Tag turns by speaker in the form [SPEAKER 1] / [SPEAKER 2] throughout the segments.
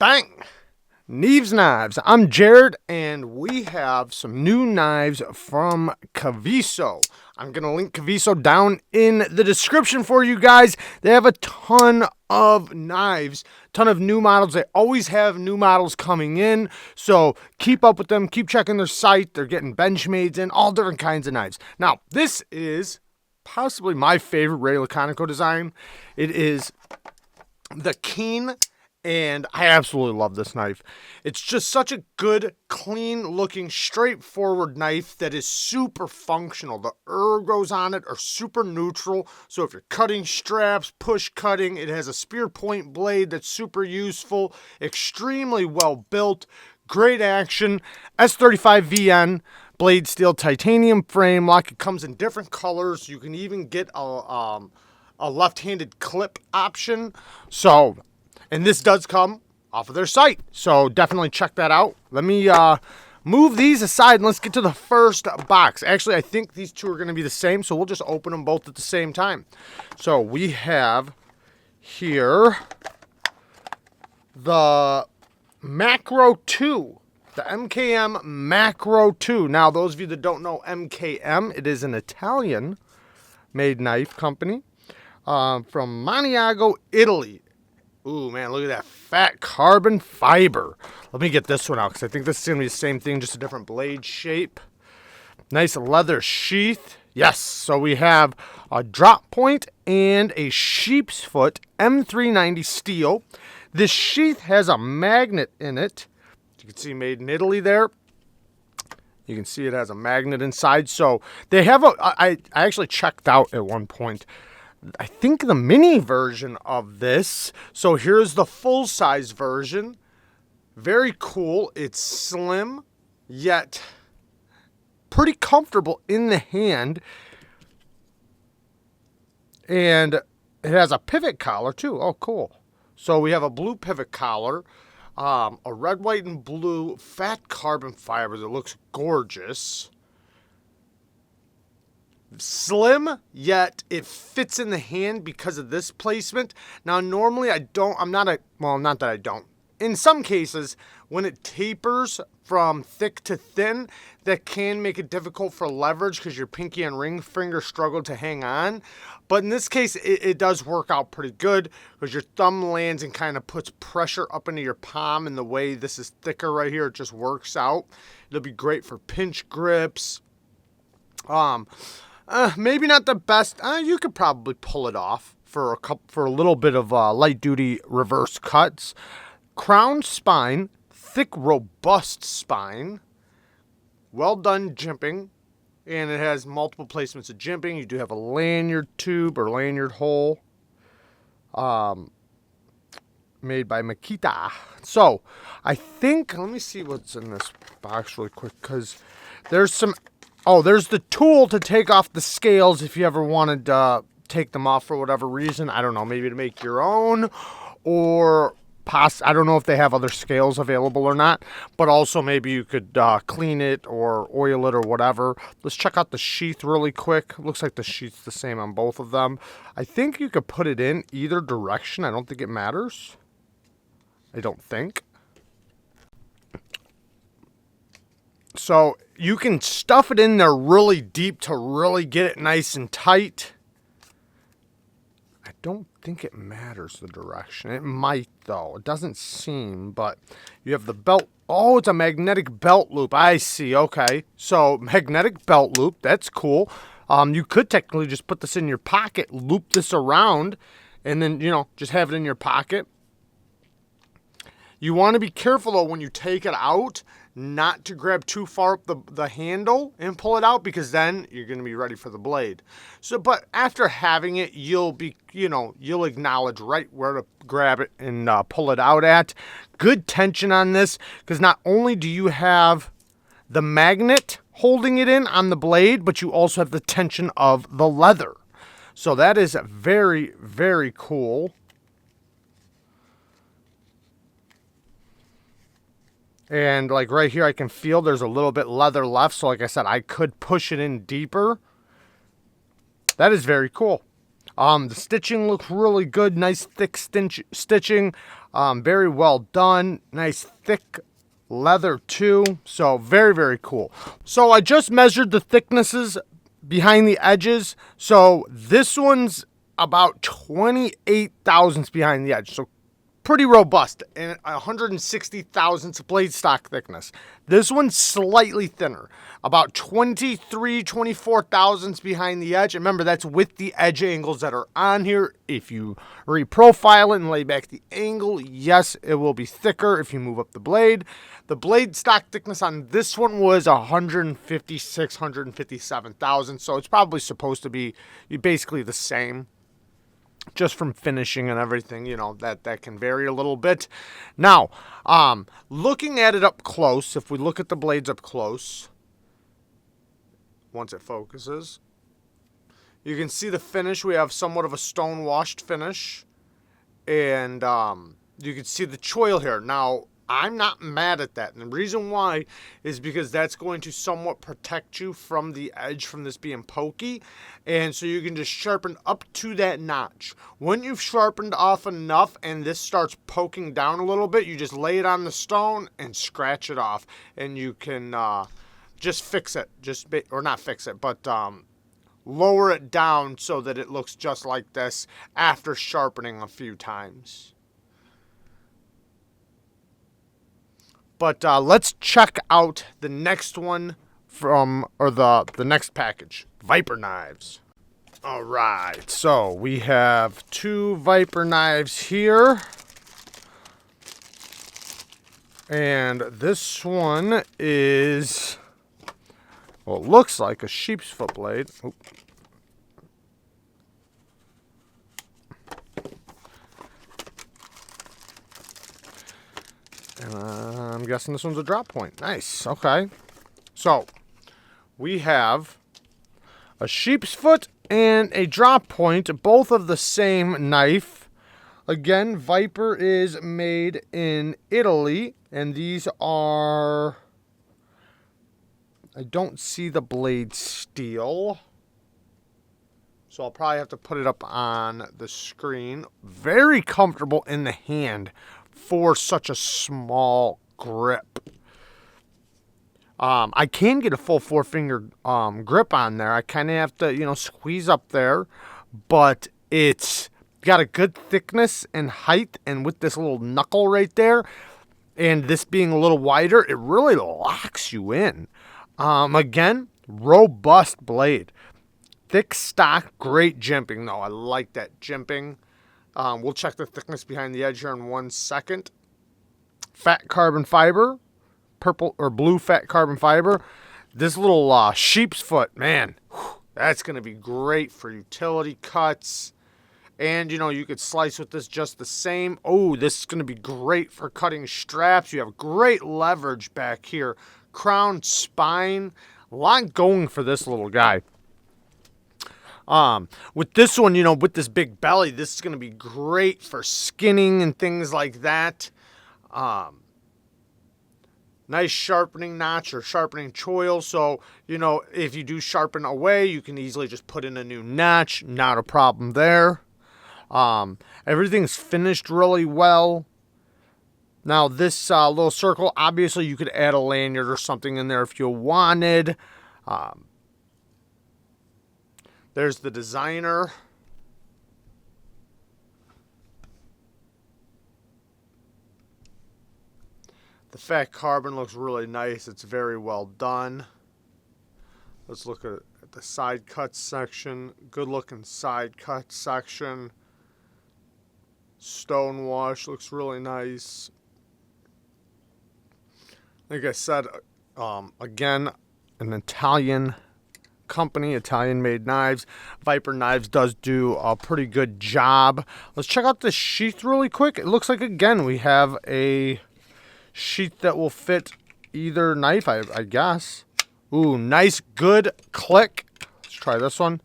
[SPEAKER 1] Bang! Neeves Knives. I'm Jared, and we have some new knives from Kaviso. I'm going to link Kaviso down in the description for you guys. They have a ton of knives, ton of new models. They always have new models coming in, so keep up with them. Keep checking their site. They're getting Benchmades in, all different kinds of knives. Now, this is possibly my favorite Ray Laconico design. It is the Keen, and I absolutely love this knife. It's just such a good, clean-looking, straightforward knife that is super functional. The ergos on it are super neutral, so if you're cutting straps, push cutting, it has a spear point blade that's super useful, extremely well built, great action, S35VN, blade steel titanium frame lock. It comes in different colors. You can even get a left-handed clip option. So, and this does come off of their site, so definitely check that out. Let me move these aside and let's get to the first box. Actually, I think these two are going to be the same, so we'll just open them both at the same time. So we have here the Macro 2, the Mkm Macro 2. Now, those of you that don't know MKM, it is an Italian-made knife company from Maniago, Italy. Ooh, man, look at that fat carbon fiber. Let me get this one out because I think this is going to be the same thing, just a different blade shape. Nice leather sheath. Yes, so we have a drop point and a sheep's foot M390 steel. This sheath has a magnet in it. You can see made in Italy there. You can see it has a magnet inside. So they have I actually checked out at one point, I think, the mini version of this. So here's the full-size version. Very cool. It's slim, yet pretty comfortable in the hand. And it has a pivot collar, too. Oh, cool. So we have a blue pivot collar, a red, white, and blue fat carbon fiber that looks gorgeous. Slim, yet it fits in the hand because of this placement. Now, normally not that I don't. In some cases, when it tapers from thick to thin, that can make it difficult for leverage because your pinky and ring finger struggle to hang on. But in this case, it does work out pretty good because your thumb lands and kind of puts pressure up into your palm, and the way this is thicker right here, it just works out. It'll be great for pinch grips. Maybe not the best. You could probably pull it off for a little bit of light duty reverse cuts. Crown spine, thick, robust spine, well done jimping, and it has multiple placements of jimping. You do have a lanyard tube or lanyard hole, made by Makita. So I think, let me see what's in this box really quick, because there's some. Oh, there's the tool to take off the scales if you ever wanted to take them off for whatever reason. I don't know, maybe to make your own, or I don't know if they have other scales available or not, but also maybe you could clean it or oil it or whatever. Let's check out the sheath really quick. Looks like the sheath's the same on both of them. I think you could put it in either direction. I don't think it matters. I don't think. So you can stuff it in there really deep to really get it nice and tight. I don't think it matters the direction. It might, though. It doesn't seem, but you have the belt. Oh, it's a magnetic belt loop. I see. Okay. So magnetic belt loop. That's cool. You could technically just put this in your pocket, loop this around, and then, just have it in your pocket. You want to be careful, though, when you take it out, not to grab too far up the handle and pull it out, because then you're going to be ready for the blade. So, but after having it, you'll acknowledge right where to grab it and pull it out at. Good tension on this, because not only do you have the magnet holding it in on the blade, but you also have the tension of the leather. So that is very, very cool. And like right here, I can feel there's a little bit leather left. So like I said, I could push it in deeper. That is very cool. The stitching looks really good. Nice thick stitching. Very well done. Nice thick leather too. So very, very cool. So I just measured the thicknesses behind the edges. So this one's about 28 thousandths behind the edge. So pretty robust, and 160 thousandths blade stock thickness. This one's slightly thinner, about 23, 24 thousandths behind the edge. And remember, that's with the edge angles that are on here. If you reprofile it and lay back the angle, yes, it will be thicker if you move up the blade. The blade stock thickness on this one was 156, 157 thousandths, so it's probably supposed to be basically the same. Just from finishing and everything, you know, that can vary a little bit. Now, looking at it up close, if we look at the blades up close, once it focuses, you can see the finish. We have somewhat of a stone washed finish, and you can see the choil here. Now, I'm not mad at that, and the reason why is because that's going to somewhat protect you from the edge from this being pokey, and so you can just sharpen up to that notch. When you've sharpened off enough and this starts poking down a little bit, you just lay it on the stone and scratch it off, and you can just fix it, or not fix it, but lower it down so that it looks just like this after sharpening a few times. But let's check out the next one the next package, Viper knives. All right, so we have 2 Viper knives here. And this one is, well, it looks like a sheep's foot blade. Oop. I'm guessing this one's a drop point. Nice. Okay. So, we have a sheep's foot and a drop point, both of the same knife. Again, Viper is made in Italy, and these are, I don't see the blade steel, so I'll probably have to put it up on the screen. Very comfortable in the hand for such a small grip. I can get a full 4-finger grip on there. I kind of have to, squeeze up there, but it's got a good thickness and height, and with this little knuckle right there, and this being a little wider, it really locks you in. Again, robust blade. Thick stock, great jimping though. I like that jimping. We'll check the thickness behind the edge here in 1 second. Fat carbon fiber, purple or blue fat carbon fiber. This little sheep's foot, man, that's going to be great for utility cuts. And, you could slice with this just the same. Oh, this is going to be great for cutting straps. You have great leverage back here. Crown, spine, a lot going for this little guy. With this one, with this big belly, this is going to be great for skinning and things like that. Nice sharpening notch or sharpening choil. So, if you do sharpen away, you can easily just put in a new notch. Not a problem there. Everything's finished really well. Now, this little circle, obviously you could add a lanyard or something in there if you wanted. There's the designer. The fat carbon looks really nice. It's very well done. Let's look at the side cut section. Good looking side cut section. Stone wash looks really nice. Like I said, again, an Italian company, Italian made knives. Viper Knives does do a pretty good job. Let's check out this sheath really quick. It looks like, again, we have a sheath that will fit either knife, I guess. Ooh, nice, good click. Let's try this one.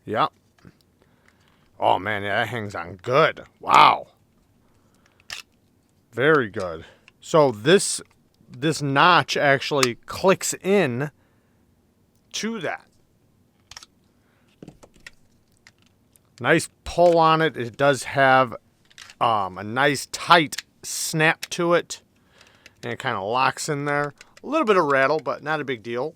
[SPEAKER 1] Yeah. Oh, man, yeah, that hangs on good. Wow. Very good. So this notch actually clicks in to that. Nice pull on it. It does have a nice tight snap to it. And it kind of locks in there. A little bit of rattle, but not a big deal.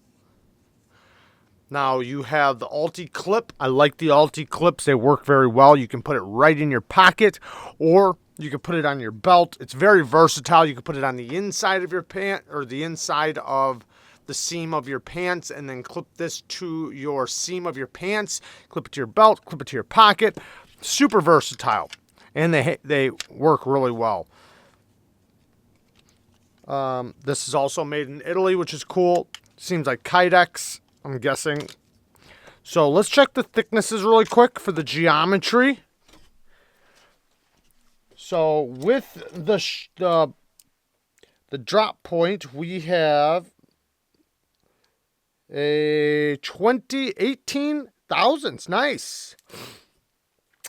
[SPEAKER 1] Now you have the ARTIC clip. I like the ARTIC clips. They work very well. You can put it right in your pocket, or you can put it on your belt. It's very versatile. You can put it on the inside of your pant, or the inside of the seam of your pants, and then clip this to your seam of your pants. Clip it to your belt, clip it to your pocket. Super versatile, and they work really well. This is also made in Italy, which is cool. Seems like Kydex, I'm guessing. So let's check the thicknesses really quick for the geometry. So with the drop point, we have a 18 thousandths. Nice.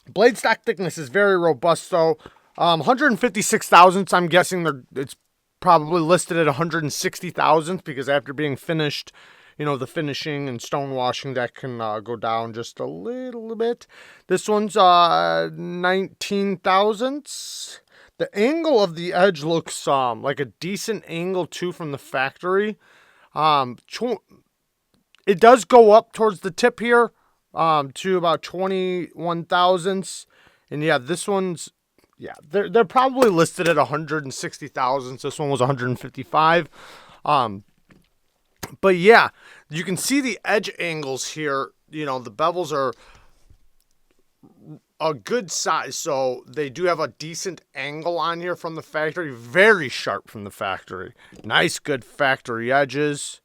[SPEAKER 1] Blade stock thickness is very robust, though. 156 thousandths. I'm guessing it's probably listed at 160 thousandths because after being finished, you know, the finishing and stone washing, that can go down just a little bit. This one's 19 thousandths. The angle of the edge looks like a decent angle too from the factory. It does go up towards the tip here to about 21 thousandths. And yeah, this one's, yeah, they're probably listed at 160 thousandths. This one was 155. But yeah, you can see the edge angles here. You know, the bevels are a good size, so they do have a decent angle on here from the factory. Very sharp from the factory. Nice, good factory edges.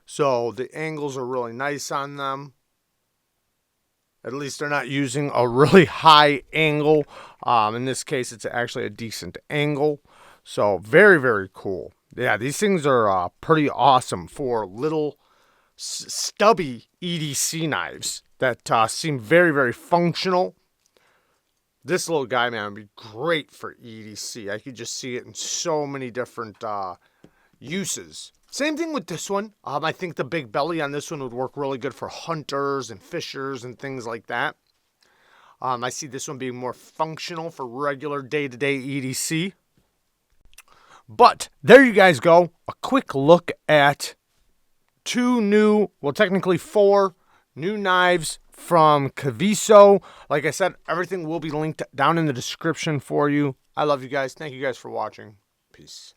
[SPEAKER 1] So the angles are really nice on them. At least they're not using a really high angle. In this case, it's actually a decent angle. So very, very cool. Yeah, these things are pretty awesome for little stubby EDC knives that seem very, very functional. This little guy, man, would be great for EDC. I could just see it in so many different uses. Same thing with this one. I think the big belly on this one would work really good for hunters and fishers and things like that. I see this one being more functional for regular day-to-day EDC. But there you guys go. A quick look at technically 4 new knives from Kaviso. Like I said, everything will be linked down in the description for you. I love you guys. Thank you guys for watching. Peace.